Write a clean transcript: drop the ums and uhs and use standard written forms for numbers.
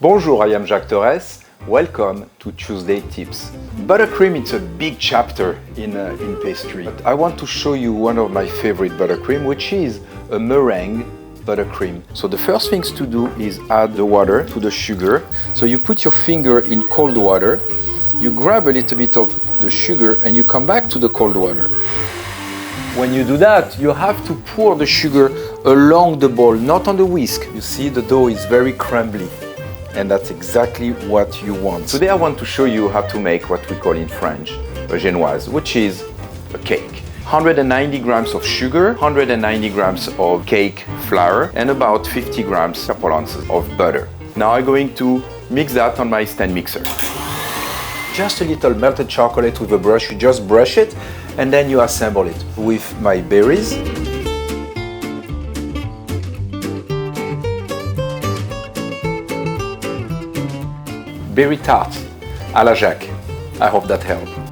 Bonjour, I am Jacques Tuesday. Welcome to Tuesday Tips. Buttercream is a big chapter in pastry. But I want to show you one of my favorite buttercream, which is a meringue buttercream. So the first things to do is add the water to the sugar. So you put your finger in cold water, you grab a little bit of the sugar and you come back to the cold water. When you do that, you have to pour the sugar along the bowl, not on the whisk. You see the dough is very crumbly. And that's exactly what you want. Today I want to show you how to make what we call in French a genoise, which is a cake. 190 grams of sugar, 190 grams of cake flour, and about 50 grams, couple ounces of butter. Now I'm going to mix that on my stand mixer. Just a little melted chocolate with a brush, you just brush it, and then you assemble it with my berries. Berry tart à la Jacques. I hope that helped.